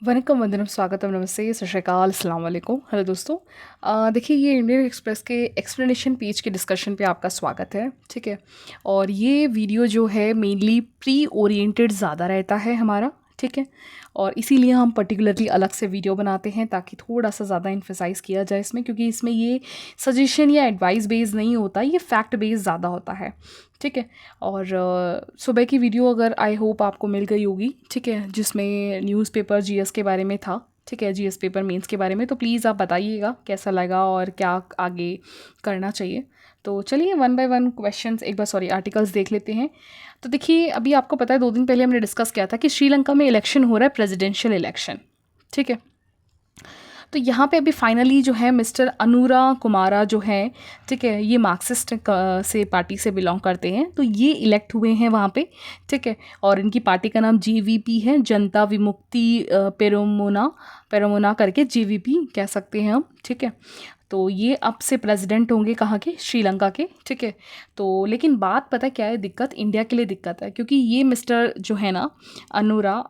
वनकम वंदनम स्वागतम नमस्ते सत श्री अकाल अस्सलाम वालेकुम। हेलो दोस्तों, देखिए ये इंडियन एक्सप्रेस के एक्सप्लेनेशन पेज के डिस्कशन पे आपका स्वागत है। ठीक है, और ये वीडियो जो है मेनली प्री ओरिएंटेड ज़्यादा रहता है हमारा। ठीक है, और इसीलिए हम पर्टिकुलरली अलग से वीडियो बनाते हैं ताकि थोड़ा सा ज़्यादा इन्फेसाइज़ किया जाए इसमें, क्योंकि इसमें ये सजेशन या एडवाइस बेस्ड नहीं होता, ये फैक्ट बेस्ड ज़्यादा होता है। ठीक है, और सुबह की वीडियो अगर आई होप आपको मिल गई होगी, ठीक है, जिसमें न्यूज़पेपर जीएस के बारे में था। ठीक है, जीएस पेपर मेंस के बारे में, तो प्लीज़ आप बताइएगा कैसा लगा और क्या आगे करना चाहिए। तो चलिए वन बाय वन क्वेश्चंस एक बार आर्टिकल्स देख लेते हैं। तो देखिए, अभी आपको पता है 2 दिन पहले हमने डिस्कस किया था कि श्रीलंका में इलेक्शन हो रहा है, प्रेसिडेंशियल इलेक्शन। ठीक है, तो यहाँ पे अभी फाइनली जो है मिस्टर अनुरा कुमारा जो है, ठीक है, ये मार्क्सिस्ट से पार्टी से बिलोंग करते हैं, तो ये इलेक्ट हुए हैं वहाँ पे। ठीक है, और इनकी पार्टी का नाम जेवीपी है, जनता विमुक्ति पेरोमुना करके जेवीपी कह सकते हैं हम। ठीक है, तो ये अब से प्रेसिडेंट होंगे कहाँ के, श्रीलंका के। ठीक है, तो लेकिन बात पता क्या है, दिक्कत इंडिया के लिए दिक्कत है, क्योंकि ये मिस्टर जो है ना अनुरा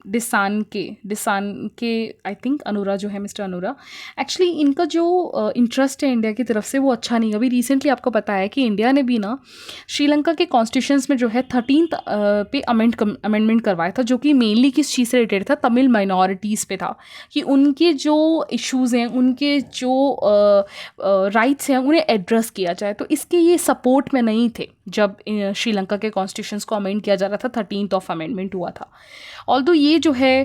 डिसान के आई थिंक अनुरा जो है, मिस्टर अनुरा, एक्चुअली इनका जो इंटरेस्ट है इंडिया की तरफ से वो अच्छा नहीं है। अभी रिसेंटली आपको पता है कि इंडिया ने भी ना श्रीलंका के कॉन्स्टिट्यूशंस में जो है 13th पे अमेंडमेंट करवाया था, जो कि मेनली किस चीज़ से रिलेटेड था, तमिल माइनॉरिटीज़ पे था, कि उनके जो इश्यूज़ हैं, उनके जो राइट्स हैं, उन्हें एड्रेस किया जाए। तो इसके ये सपोर्ट में नहीं थे जब श्रीलंका के कॉन्स्टिट्यूशंस को अमेंड किया जा रहा था, 13th अमेंडमेंट हुआ था। ऑल्दो ये जो है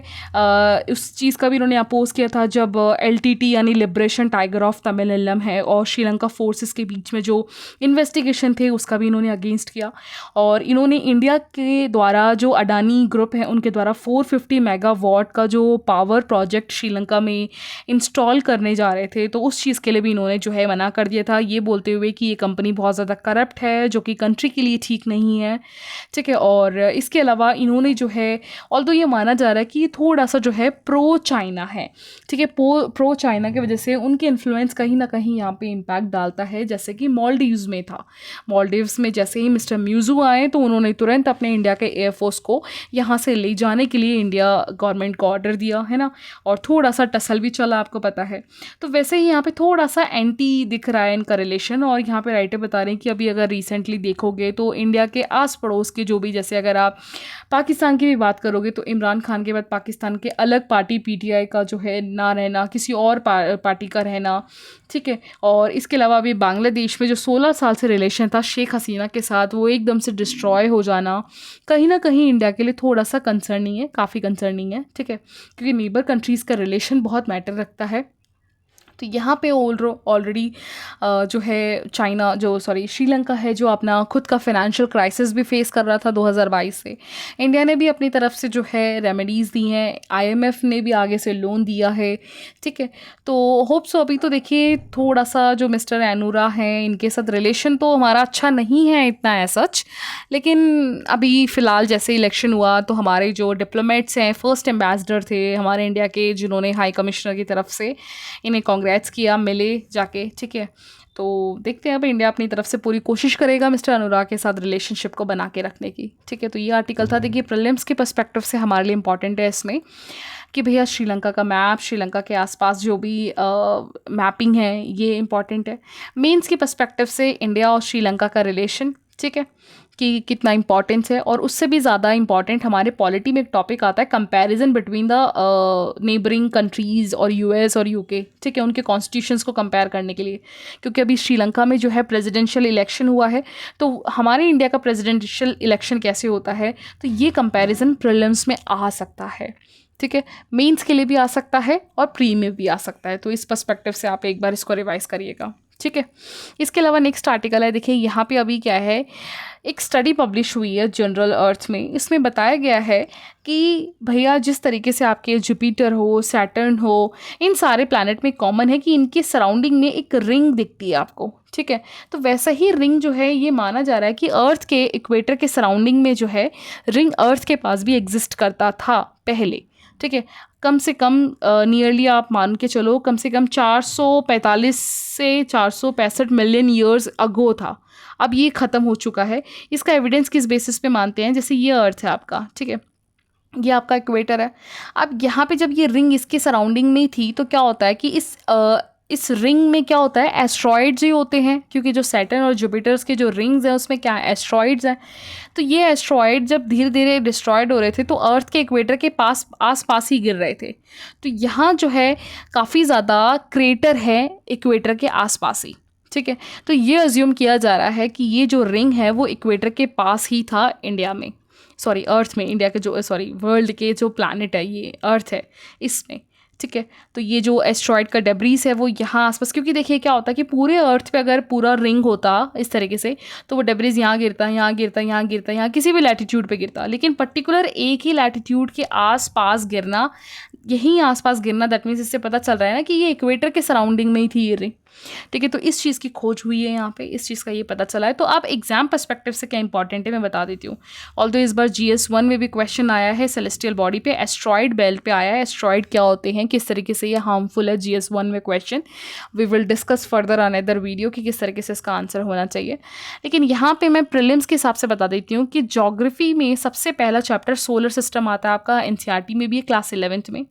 उस चीज़ का भी इन्होंने अपोज किया था जब एलटीटी यानी लिबरेशन टाइगर ऑफ तमिलम है और श्रीलंका फोर्सेस के बीच में जो इन्वेस्टिगेशन थे उसका भी इन्होंने अगेंस्ट किया। और इन्होंने इंडिया के द्वारा जो अडानी ग्रुप है उनके द्वारा 450 मेगावाट का जो पावर प्रोजेक्ट श्रीलंका में इंस्टॉल करने जा रहे थे, तो उस चीज़ के लिए भी इन्होंने जो है मना कर दिया था, ये बोलते हुए कि ये कंपनी बहुत ज़्यादा करप्ट है, जो कि कंट्री के लिए ठीक नहीं है। ठीक है, और इसके अलावा इन्होंने जो है, ऑल्दो ये माना जा रहा है कि ये थोड़ा सा जो है प्रो चाइना है। ठीक है, प्रो चाइना की वजह से उनके इन्फ्लुएंस कहीं ना कहीं यहाँ पे इम्पैक्ट डालता है, जैसे कि मालदीव्स में था। मालदीव्स में जैसे ही मिस्टर म्यूजू आए तो उन्होंने तुरंत अपने इंडिया के एयरफोर्स को यहाँ से ले जाने के लिए इंडिया गवर्नमेंट को ऑर्डर दिया है ना, और थोड़ा सा टसल भी चला, आपको पता है। तो वैसे ही यहाँ पे थोड़ा सा एंटी दिख रहा है इनका रिलेशन। और यहाँ पे राइटर बता रहे हैं कि अभी अगर रिसेंटली देखोगे तो इंडिया के आस पड़ोस के जो भी, जैसे अगर आप पाकिस्तान की भी बात करोगे तो इमरान खान के बाद पाकिस्तान के अलग पार्टी पीटीआई का जो है ना रहना, किसी और पार्टी का रहना। ठीक है, और इसके अलावा अभी बांग्लादेश में जो 16 साल से रिलेशन था शेख हसीना के साथ, वो एकदम से डिस्ट्रॉय हो जाना कहीं ना कहीं इंडिया के लिए थोड़ा सा कंसर्निंग है, काफ़ी कंसर्निंग है। ठीक है, क्योंकि नेबर कंट्रीज़ का रिलेशन बहुत मैटर रखता है। तो यहाँ पे ऑलरेडी जो है चाइना जो श्रीलंका है, जो अपना खुद का फाइनेंशियल क्राइसिस भी फेस कर रहा था 2022 से। इंडिया ने भी अपनी तरफ से जो है रेमेडीज़ दी हैं, आईएमएफ ने भी आगे से लोन दिया है। ठीक है, तो होप सो। अभी तो देखिए थोड़ा सा जो मिस्टर एनुरा हैं इनके साथ रिलेशन तो हमारा अच्छा नहीं है इतना है सच, लेकिन अभी फ़िलहाल जैसे इलेक्शन हुआ तो हमारे जो डिप्लोमेट्स हैं, फर्स्ट एम्बेसडर थे हमारे इंडिया के, जिन्होंने हाई कमिश्नर की तरफ से इन्हें कांग्रेट्स किया, मिले जाके। ठीक है, तो देखते हैं अब इंडिया अपनी तरफ से पूरी कोशिश करेगा मिस्टर अनुराग के साथ रिलेशनशिप को बना के रखने की। ठीक है, तो ये आर्टिकल था। देखिए प्रीलिम्स के पर्सपेक्टिव से हमारे लिए इंपॉर्टेंट है इसमें कि भैया श्रीलंका का मैप, श्रीलंका के आसपास जो भी मैपिंग है ये इंपॉर्टेंट है। मेंस के पर्सपेक्टिव से इंडिया और श्रीलंका का रिलेशन, ठीक है, कि कितना इंपॉर्टेंस है। और उससे भी ज़्यादा इंपॉर्टेंट हमारे पॉलिटी में एक टॉपिक आता है, comparison between the neighbouring countries और यूएस और यूके। ठीक है, उनके कॉन्स्टिट्यूशंस को कंपेयर करने के लिए, क्योंकि अभी श्रीलंका में जो है प्रेसिडेंशियल इलेक्शन हुआ है, तो हमारे इंडिया का प्रेसिडेंशियल इलेक्शन कैसे होता है, तो ये कंपैरिजन प्रीलिम्स में आ सकता है। ठीक है, मेंस के लिए भी आ सकता है और प्री में भी आ सकता है, तो इस पर्सपेक्टिव से आप एक बार इसको रिवाइज करिएगा। ठीक है, इसके अलावा नेक्स्ट आर्टिकल है, देखिए यहाँ पे अभी क्या है, एक स्टडी पब्लिश हुई है जनरल अर्थ में। इसमें बताया गया है कि भैया जिस तरीके से आपके जुपिटर हो, सैटर्न हो, इन सारे प्लैनेट में कॉमन है कि इनके सराउंडिंग में एक रिंग दिखती है आपको। ठीक है, तो वैसा ही रिंग जो है ये माना जा रहा है कि अर्थ के इक्वेटर के सराउंडिंग में जो है रिंग अर्थ के पास भी एग्जिस्ट करता था पहले। ठीक है, कम से कम नियरली आप मान के चलो कम से कम 445 से 465 मिलियन ईयर्स अगो था। अब ये ख़त्म हो चुका है। इसका एविडेंस किस बेसिस पे मानते हैं, जैसे ये अर्थ है आपका, ठीक है, ये आपका इक्वेटर है। अब यहाँ पे जब ये रिंग इसके सराउंडिंग में थी तो क्या होता है कि इस रिंग में क्या होता है, एस्ट्रॉइड्स ही होते हैं, क्योंकि जो सैटर्न और जुपिटर्स के जो रिंग्स हैं उसमें क्या है, एस्ट्रॉइड्स हैं। तो ये एस्ट्रॉइड जब धीरे धीरे डिस्ट्रॉयड हो रहे थे तो अर्थ के इक्वेटर के पास आस पास ही गिर रहे थे। तो यहाँ जो है काफ़ी ज़्यादा क्रेटर है इक्वेटर के आसपास ही, ठीक है। तो ये अज्यूम किया जा रहा है कि ये जो रिंग है वो इक्वेटर के पास ही था इंडिया में, सॉरी अर्थ में, इंडिया के जो सॉरी वर्ल्ड के जो प्लैनेट है ये अर्थ है इसमें, ठीक है। तो ये जो एस्ट्रॉयड का डेब्रीज है वो यहाँ आसपास, क्योंकि देखिए क्या होता है कि पूरे अर्थ पे अगर पूरा रिंग होता इस तरीके से तो वो डेब्रीज यहाँ गिरता, यहाँ गिरता, यहाँ गिरता, यहाँ किसी भी लैटिट्यूड पे गिरता, लेकिन पर्टिकुलर एक ही लैटिट्यूड के आसपास गिरना, यहीं आसपास गिरना, दैट मीन्स इससे पता चल रहा है ना कि ये इक्वेटर के सराउंडिंग में ही थी ये रिंग, ठीक है। तो इस चीज़ की खोज हुई है यहाँ पे, इस चीज़ का ये पता चला है। तो आप एग्जाम पर्सपेक्टिव से क्या इंपॉर्टेंट है मैं बता देती हूँ। ऑल्दो इस बार GS1 में भी क्वेश्चन आया है सेलेस्टियल बॉडी पे, एस्ट्रॉइड बेल्ट पे आया है, एस्ट्रॉइड क्या होते हैं, किस तरीके से ये हार्मफुल है, GS1 में question. We will discuss further on other video कि किस तरीके से इसका आंसर होना चाहिए। लेकिन यहाँ पे मैं प्रीलिम्स के हिसाब से बता देती हूँ कि ज्योग्राफी में सबसे पहला चैप्टर सोलर सिस्टम आता है आपका, NCERT में भी है क्लास 11th में,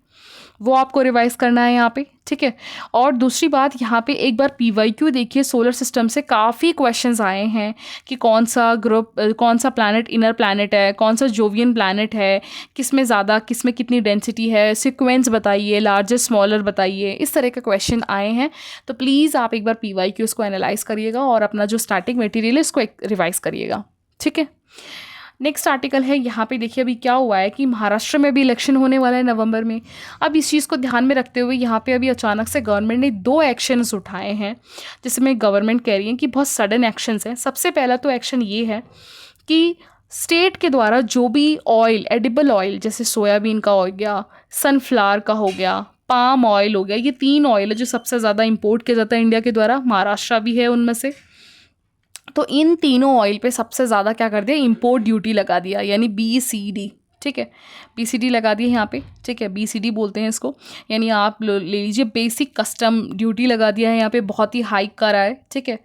वो आपको रिवाइज करना है यहाँ पे, ठीक है। और दूसरी बात यहाँ पे एक बार PYQ देखिए, सोलर सिस्टम से काफ़ी क्वेश्चंस आए हैं कि कौन सा ग्रुप, कौन सा प्लैनेट इनर प्लैनेट है, कौन सा जोवियन प्लैनेट है, किस में ज़्यादा, किस में कितनी डेंसिटी है, सीक्वेंस बताइए, लार्जेस्ट स्मॉलर बताइए, इस तरह के क्वेश्चन आए हैं। तो प्लीज़ आप एक बार PYQ को एनालाइज करिएगा और अपना जो स्टैटिक मटेरियल है उसको रिवाइज करिएगा, ठीक है। नेक्स्ट आर्टिकल है, यहाँ पे देखिए अभी क्या हुआ है कि महाराष्ट्र में भी इलेक्शन होने वाला है नवंबर में। अब इस चीज़ को ध्यान में रखते हुए यहाँ पे अभी अचानक से गवर्नमेंट ने 2 एक्शंस उठाए हैं, जिसमें गवर्नमेंट कह रही है कि बहुत सडन एक्शंस हैं। सबसे पहला तो एक्शन ये है कि स्टेट के द्वारा जो भी ऑयल, एडिबल ऑयल, जैसे सोयाबीन का हो गया, सनफ्लावर का हो गया, पाम ऑयल हो गया, ये 3 ऑयल है जो सबसे ज़्यादा इम्पोर्ट किया जाता है इंडिया के द्वारा, महाराष्ट्र भी है उनमें से। तो इन तीनों ऑयल पे सबसे ज़्यादा क्या कर दिया, इंपोर्ट ड्यूटी लगा दिया, यानी BCD, ठीक है, BCD लगा दी है यहाँ पे, ठीक है, BCD बोलते हैं इसको, यानी आप ले लीजिए बेसिक कस्टम ड्यूटी लगा दिया है यहाँ पे, बहुत ही हाइक कर रहा है, ठीक है।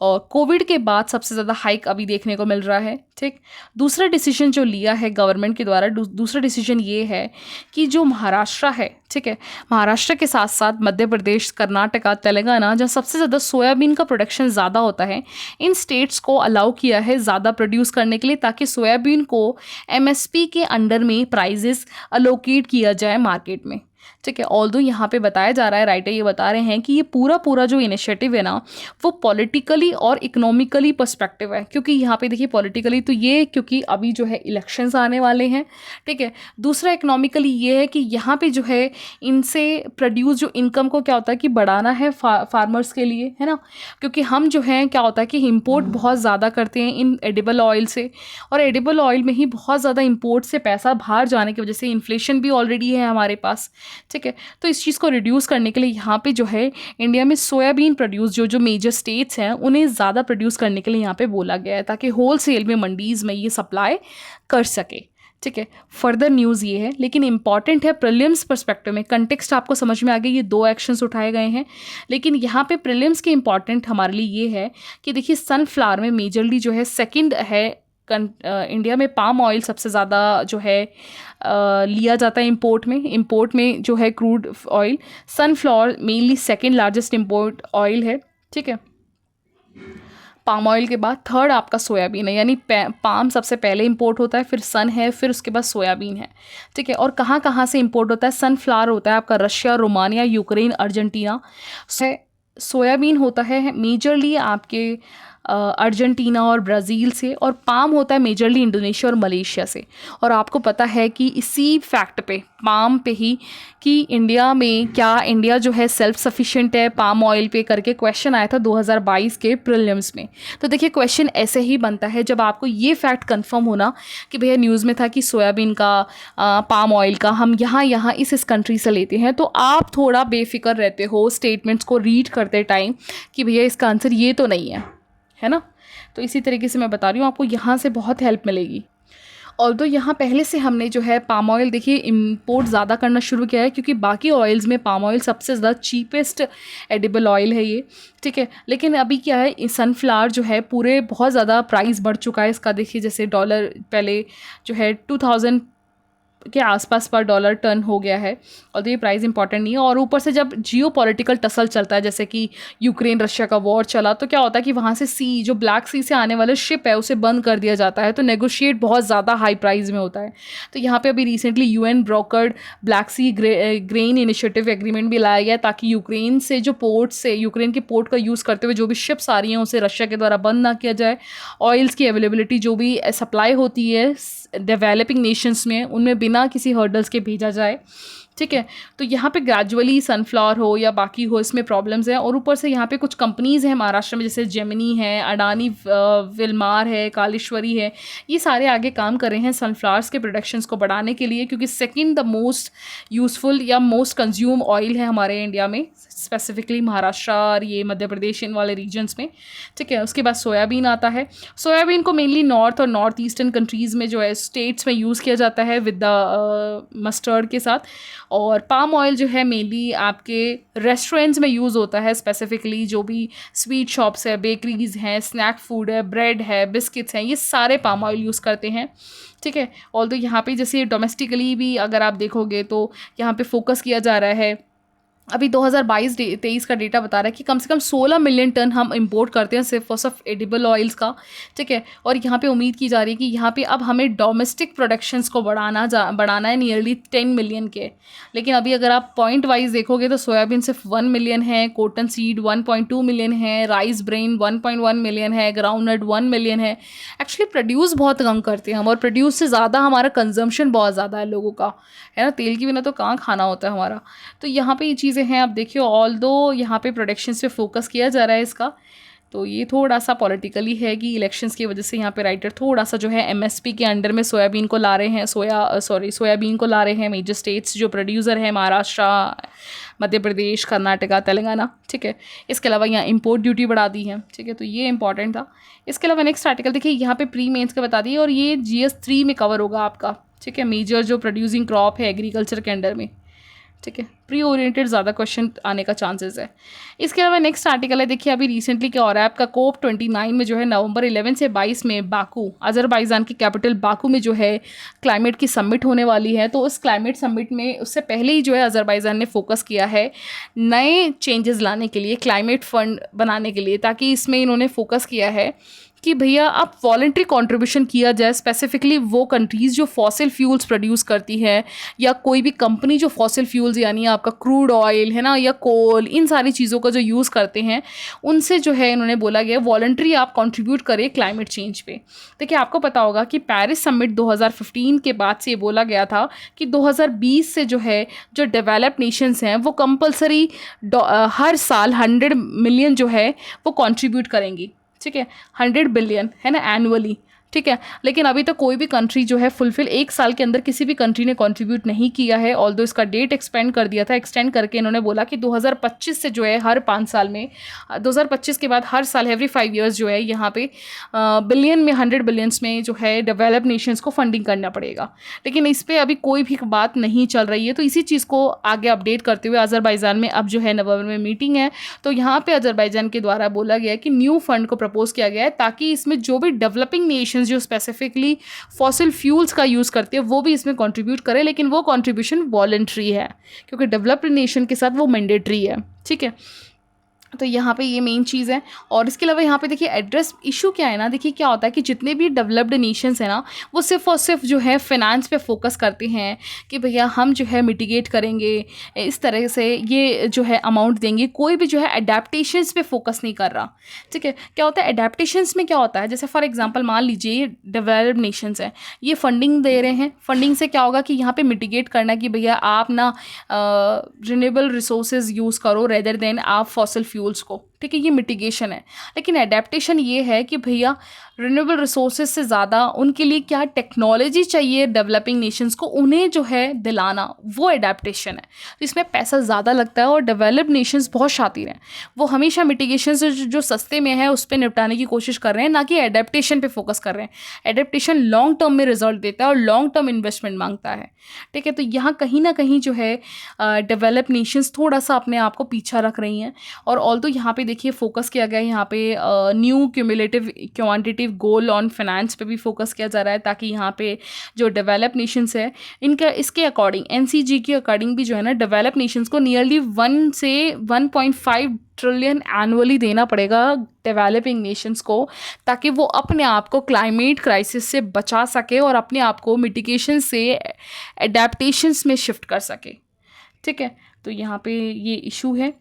और कोविड के बाद सबसे ज़्यादा हाइक अभी देखने को मिल रहा है, ठीक। दूसरा डिसीजन जो लिया है गवर्नमेंट के द्वारा, दूसरा डिसीजन ये है कि जो महाराष्ट्र है, ठीक है, महाराष्ट्र के साथ साथ मध्य प्रदेश, कर्नाटका, तेलंगाना, जहाँ सबसे ज़्यादा सोयाबीन का प्रोडक्शन ज़्यादा होता है, इन स्टेट्स को अलाउ किया है ज़्यादा प्रोड्यूस करने के लिए, ताकि सोयाबीन को MSP के अंडर में प्राइजेस अलोकेट किया जाए मार्केट में, ठीक है। ऑल्दो यहाँ पे बताया जा रहा है, राइटर ये बता रहे हैं कि ये पूरा जो इनिशिएटिव है ना वो पॉलिटिकली और इकोनॉमिकली पर्सपेक्टिव है, क्योंकि यहाँ पे देखिए पॉलिटिकली तो ये, क्योंकि अभी जो है इलेक्शंस आने वाले हैं, ठीक है। दूसरा इकोनॉमिकली ये है कि यहाँ पे जो है इनसे प्रोड्यूस जो इनकम को क्या होता है कि बढ़ाना है फार्मर्स के लिए, है ना, क्योंकि हम जो है क्या होता है कि इम्पोर्ट बहुत ज़्यादा करते हैं इन एडिबल ऑयल से, और एडिबल ऑयल में ही बहुत ज़्यादा इम्पोर्ट से पैसा बाहर जाने की वजह से इन्फ्लेशन भी ऑलरेडी है हमारे पास, ठीक है। तो इस चीज़ को रिड्यूस करने के लिए यहाँ पे जो है इंडिया में सोयाबीन प्रोड्यूस जो मेजर स्टेट्स हैं उन्हें ज़्यादा प्रोड्यूस करने के लिए यहाँ पे बोला गया है, ताकि होल सेल में मंडीज़ में ये सप्लाई कर सके, ठीक है। फर्दर न्यूज़ ये है, लेकिन इंपॉर्टेंट है प्रीलिम्स पर्सपेक्टिव में, कंटेक्स्ट आपको समझ में आ गया, ये 2 एक्शंस उठाए गए हैं, लेकिन यहाँ पे प्रीलिम्स के इंपॉर्टेंट हमारे लिए ये है कि देखिए सनफ्लावर में मेजरली जो है सेकंड है, इंडिया में पाम ऑयल सबसे ज़्यादा जो है लिया जाता है इंपोर्ट में जो है crude oil, sunflower mainly second largest import oil है, ठीक है। पाम ऑयल के बाद थर्ड आपका सोयाबीन है, यानी पाम सबसे पहले इंपोर्ट होता है, फिर सन है, फिर उसके बाद सोयाबीन है, ठीक है। और कहाँ कहाँ से इंपोर्ट होता है, सनफ्लावर होता है आपका रशिया, रोमानिया, यूक्रेन, अर्जेंटीना से। सोयाबीन होता है मेजरली आपके अर्जेंटीना और ब्राज़ील से, और पाम होता है मेजरली इंडोनेशिया और मलेशिया से। और आपको पता है कि इसी फैक्ट पे, पाम पे ही, कि इंडिया में क्या इंडिया जो है सेल्फ सफिशिएंट है पाम ऑयल पे करके क्वेश्चन आया था 2022 के प्रीलिम्स में। तो देखिए क्वेश्चन ऐसे ही बनता है जब आपको ये फैक्ट कंफर्म होना कि भैया न्यूज़ में था कि सोयाबीन का, पाम ऑयल का हम यहाँ इस कंट्री से लेते हैं, तो आप थोड़ा बेफिक्र रहते हो स्टेटमेंट्स को रीड करते टाइम कि भैया इसका आंसर ये तो नहीं है ना। तो इसी तरीके से मैं बता रही हूँ, आपको यहाँ से बहुत हेल्प मिलेगी। ऑल्दो यहाँ पहले से हमने जो है पाम ऑयल देखिए इंपोर्ट ज़्यादा करना शुरू किया है, क्योंकि बाकी ऑयल्स में पाम ऑयल सबसे ज़्यादा चीपेस्ट एडिबल ऑयल है ये, ठीक है। लेकिन अभी क्या है, सनफ्लावर जो है पूरे बहुत ज़्यादा प्राइस बढ़ चुका है इसका। देखिए जैसे डॉलर पहले जो है के आसपास पर डॉलर टन हो गया है, और तो ये प्राइस इंपॉर्टेंट नहीं है। और ऊपर से जब जियो पॉलिटिकल टसल चलता है, जैसे कि यूक्रेन रशिया का वॉर चला, तो क्या होता है कि वहाँ से जो ब्लैक सी से आने वाले शिप है उसे बंद कर दिया जाता है, तो नेगोशिएट बहुत ज़्यादा हाई प्राइस में होता है। तो यहाँ पे अभी रिसेंटली यूएन ब्रोकर्ड ब्लैक सी ग्रेन इनिशिएटिव एग्रीमेंट भी लाया गया, ताकि यूक्रेन से जो पोर्ट से यूक्रेन के पोर्ट का यूज़ करते हुए जो भी शिप्स आ रही हैं उसे रशिया के द्वारा बंद ना किया जाए। ऑयल्स की अवेलेबिलिटी जो भी सप्लाई होती है डेवलपिंग नेशंस में, उनमें बिना किसी हर्डल्स के भेजा जाए। ठीक है, तो यहाँ पे ग्रेजुअली सनफ्लावर हो या बाकी हो, इसमें प्रॉब्लम्स हैं। और ऊपर से यहाँ पे कुछ कंपनीज़ हैं महाराष्ट्र में, जैसे जेमिनी है, अडानी विलमार है, कालेश्वरी है, ये सारे आगे काम कर रहे हैं सनफ्लावर्स के प्रोडक्शंस को बढ़ाने के लिए, क्योंकि सेकंड द मोस्ट यूज़फुल या मोस्ट कंज्यूम ऑयल है हमारे इंडिया में, स्पेसिफिकली महाराष्ट्र और ये मध्य प्रदेश इन वाले रीजन्स में। ठीक है, उसके बाद सोयाबीन आता है। सोयाबीन को मेनली नॉर्थ और नॉर्थ ईस्टर्न कंट्रीज़ में जो है स्टेट्स में यूज़ किया जाता है विद द मस्टर्ड के साथ। और पाम ऑयल जो है मेनली आपके रेस्टोरेंट्स में यूज़ होता है, स्पेसिफिकली जो भी स्वीट शॉप्स है, बेकरीज़ हैं, स्नैक फूड है, ब्रेड है, बिस्किट्स हैं, ये सारे पाम ऑयल यूज़ करते हैं। ठीक है, और तो यहाँ पे जैसे डोमेस्टिकली भी अगर आप देखोगे तो यहाँ पे फोकस किया जा रहा है। अभी 2022-23 का डेटा बता रहा है कि कम से कम 16 मिलियन टन हम इंपोर्ट करते हैं सिर्फ और सिर्फ एडिबल ऑयल्स का। ठीक है, और यहाँ पे उम्मीद की जा रही है कि यहाँ पे अब हमें डोमेस्टिक प्रोडक्शंस को बढ़ाना है नियरली 10 मिलियन के। लेकिन अभी अगर आप पॉइंट वाइज देखोगे तो सोयाबीन सिर्फ 1 मिलियन है, कॉटन सीड 1.2 मिलियन है, राइस ब्रेन 1.1 मिलियन है, ग्राउंडनट 1 मिलियन है। एक्चुअली प्रोड्यूस बहुत कम करते हैं हम, और प्रोड्यूस से ज़्यादा हमारा कंजम्पशन बहुत ज़्यादा है लोगों का, है ना। तेल के बिना तो कहाँ खाना होता है हमारा। तो यहाँ पे ये चीज़ें हैं। आप देखिए, ऑल दो यहाँ पे प्रोडक्शंस पे फोकस किया जा रहा है इसका, तो ये थोड़ा सा पॉलिटिकली है कि इलेक्शंस की वजह से यहाँ पे राइटर थोड़ा सा जो है एमएसपी के अंडर में सोयाबीन को ला रहे हैं, सोयाबीन को ला रहे हैं मेजर स्टेट्स जो प्रोड्यूसर है, महाराष्ट्र, मध्य प्रदेश, कर्नाटका, तेलंगाना। ठीक है, इसके अलावा यहाँ इंपोर्ट ड्यूटी बढ़ा दी है। ठीक है, तो ये इंपॉर्टेंट था। इसके अलावा नेक्स्ट आर्टिकल देखिए, यहाँ पे प्री मेंस का बता दिए, और ये GS3 में कवर होगा आपका। ठीक है, मेजर जो प्रोड्यूसिंग क्रॉप है एग्रीकल्चर के अंडर में। ठीक है, प्री ओरिएंटेड ज़्यादा क्वेश्चन आने का चांसेस है। इसके अलावा नेक्स्ट आर्टिकल है, देखिए अभी रिसेंटली क्या हो रहा है आपका COP29 में जो है नवंबर 11 से 22 में बाकू, अजरबैजान की कैपिटल बाकू में जो है क्लाइमेट की समिट होने वाली है। तो उस क्लाइमेट समिट में उससे पहले ही जो है अजरबैजान ने फोकस किया है नए चेंजेस लाने के लिए, क्लाइमेट फंड बनाने के लिए, ताकि इसमें इन्होंने फोकस किया है कि भैया आप वॉलंटरी कंट्रीब्यूशन किया जाए, स्पेसिफिकली वो कंट्रीज़ जो फॉसिल फ्यूल्स प्रोड्यूस करती है, या कोई भी कंपनी जो फॉसिल फ्यूल्स यानी आपका क्रूड ऑयल है ना, या कोल, इन सारी चीज़ों का जो यूज़ करते हैं, उनसे जो है इन्होंने बोला गया वॉलंटरी आप कंट्रीब्यूट करें क्लाइमेट चेंज पे। देखिए, आपको पता होगा कि पेरिस समिट 2015 के बाद से ये बोला गया था कि 2020 से जो है जो डेवलप्ड नेशंस हैं वो कंपल्सरी हर साल 100 मिलियन जो है वो कंट्रीब्यूट करेंगी। ठीक है, 100 बिलियन है ना एनुअली। ठीक है, लेकिन अभी तक कोई भी कंट्री जो है फुलफिल एक साल के अंदर किसी भी कंट्री ने कंट्रीब्यूट नहीं किया है। ऑल्दो इसका डेट एक्सपेंड कर दिया था, एक्सटेंड करके इन्होंने बोला कि 2025 से जो है हर 5 साल में, 2025 के बाद हर साल एवरी 5 ईयर्स जो है यहाँ पे बिलियन में 100 बिलियंस में जो है डेवलप नेशंस को फंडिंग करना पड़ेगा। लेकिन इस पर अभी कोई भी बात नहीं चल रही है। तो इसी चीज़ को आगे अपडेट करते हुए अजरबैजान में अब जो है नवंबर में मीटिंग है, तो यहाँ पर अजरबैजान के द्वारा बोला गया है कि न्यू फंड को प्रपोज किया गया है, ताकि इसमें जो भी डेवलपिंग नेशन जो स्पेसिफिकली फॉसिल फ्यूल्स का यूज़ करते हैं वो भी इसमें कंट्रीब्यूट करें, लेकिन वो कंट्रीब्यूशन वॉलंटरी है, क्योंकि डेवलप्ड नेशन के साथ वो मैंडेटरी है। ठीक है, तो यहाँ पे ये मेन चीज़ है। और इसके अलावा यहाँ पे देखिए एड्रेस इशू क्या है ना, देखिए क्या होता है कि जितने भी डेवलप्ड नेशंस हैं ना, वो सिर्फ और सिर्फ जो है फिनेंस पे फोकस करते हैं कि भैया हम जो है मिटिगेट करेंगे, इस तरह से ये जो है अमाउंट देंगे, कोई भी जो है एडेप्टेशंस पे फोकस नहीं कर रहा। ठीक है, क्या होता है एडेप्टेशंस में क्या होता है, जैसे फॉर एग्जाम्पल मान लीजिए डेवलप्ड नेशंस हैं, ये फंडिंग दे रहे हैं, फंडिंग से क्या होगा कि यहाँ पे मिटिगेट करना कि भैया आप ना रिन्यूएबल रिसोर्सेज यूज़ करो रेदर देन आप फॉसिल फ्यूल्स को। ठीक है, ये मिटिगेशन है। लेकिन एडेप्टेशन ये है कि भैया रिन्यूएबल रिसोर्सेज से ज़्यादा उनके लिए क्या टेक्नोलॉजी चाहिए डेवलपिंग नेशंस को, उन्हें जो है दिलाना, वो एडेप्टेशन है। तो इसमें पैसा ज़्यादा लगता है, और डेवलप्ड नेशंस बहुत शातिर हैं, वो हमेशा मिटिगेशन से जो सस्ते में है उस पर निपटाने की कोशिश कर रहे हैं, ना कि एडेप्टेशन पे फोकस कर रहे हैं। एडेप्टेशन लॉन्ग टर्म में रिजल्ट देता है और लॉन्ग टर्म इन्वेस्टमेंट मांगता है। ठीक है, तो यहाँ कहीं ना कहीं जो है डेवलप्ड नेशंस थोड़ा सा अपने आप को पीछा रख रही हैं। और ऑल्दो यहाँ पे देखिए फोकस किया गया है यहाँ पे new cumulative quantitative goal on finance पे भी फोकस किया जा रहा है, ताकि यहाँ पे जो डेवलप नेशंस है इनका इसके अकॉर्डिंग एनसीजी के अकॉर्डिंग भी जो है ना डेवलप नेशंस को नियरली 1 से 1.5 ट्रिलियन एनुअली देना पड़ेगा डेवलपिंग नेशंस को, ताकि वो अपने आप को क्लाइमेट क्राइसिस से बचा सके और अपने आप को मिटिगेशन से एडेप्टेशंस में शिफ्ट कर सके। ठीक है, तो यहाँ पे ये इशू है।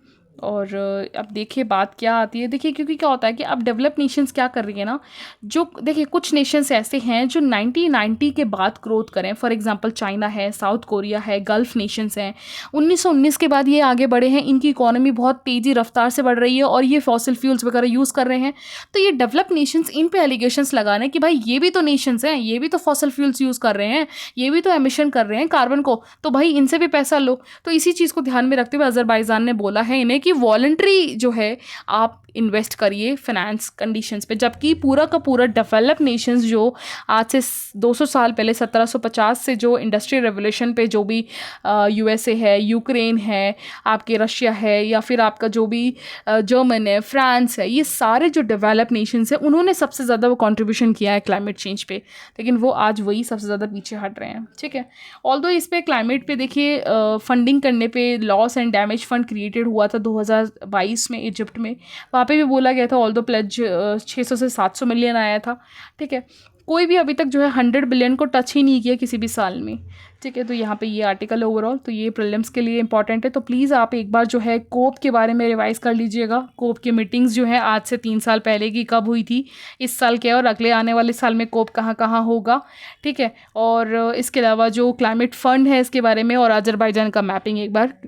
और अब देखिए बात क्या आती है, देखिए क्योंकि क्या होता है कि अब डेवलप नेशंस क्या कर रही है ना, जो देखिए कुछ नेशंस ऐसे हैं जो 1990 के बाद ग्रोथ करें। फॉर एग्जांपल चाइना है, साउथ कोरिया है, गल्फ नेशंस हैं। 1919 के बाद ये आगे बढ़े हैं, इनकी इकोनॉमी बहुत तेज़ी रफ्तार से बढ़ रही है और ये फॉसिल फ्यूल्स वगैरह यूज़ कर रहे हैं। तो ये डेवलप नेशंस इन पे एलिगेशंस लगाने कि भाई ये भी तो नेशंस हैं, ये भी तो फॉसिल फ्यूल्स यूज़ कर रहे हैं, ये भी तो एमिशन कर रहे हैं कार्बन को, तो भाई इनसे भी पैसा लो। तो इसी चीज़ को ध्यान में रखते हुए अज़रबैजान ने बोला है इन्हें कि वॉलंटरी जो है आप इन्वेस्ट करिए फाइनेंस कंडीशंस पे, जबकि पूरा का पूरा डेवलप नेशंस जो आज से 200 साल पहले 1750 से जो इंडस्ट्रियल रेवोल्यूशन पे जो भी यूएसए है, यूक्रेन है, आपके रशिया है, या फिर आपका जो भी जर्मन है, फ्रांस है, ये सारे जो डेवलप नेशंस हैं उन्होंने सबसे ज़्यादा वो कंट्रीब्यूशन किया है क्लाइमेट चेंज पे, लेकिन वो आज वही सबसे ज़्यादा पीछे हट रहे हैं। ठीक है, ऑल्दो इस पे क्लाइमेट पे देखिए फंडिंग करने पे loss and damage fund created हुआ था 2022 में इजिप्ट में, वहाँ पे भी बोला गया था ऑल्दो प्लेज 600 से 700 मिलियन आया था। ठीक है, कोई भी अभी तक जो है 100 बिलियन को टच ही नहीं किया किसी भी साल में। ठीक है, तो यहाँ पे ये आर्टिकल है ओवरऑल, तो ये प्रीलिम्स के लिए इंपॉर्टेंट है। तो प्लीज़ आप एक बार जो है कोप के बारे में रिवाइज़ कर लीजिएगा। कोप की मीटिंग्स जो है आज से 3 साल पहले की कब हुई थी, इस साल क्या, और अगले आने वाले साल में कोप कहाँ कहाँ होगा। ठीक है, और इसके अलावा जो क्लाइमेट फंड है इसके बारे में, और अजरबैजान का मैपिंग एक बार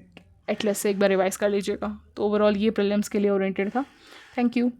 एटलस से एक बार रिवाइज़ कर लीजिएगा। तो ओवरऑल ये प्रीलिम्स के लिए ओरिएंटेड था। Thank you.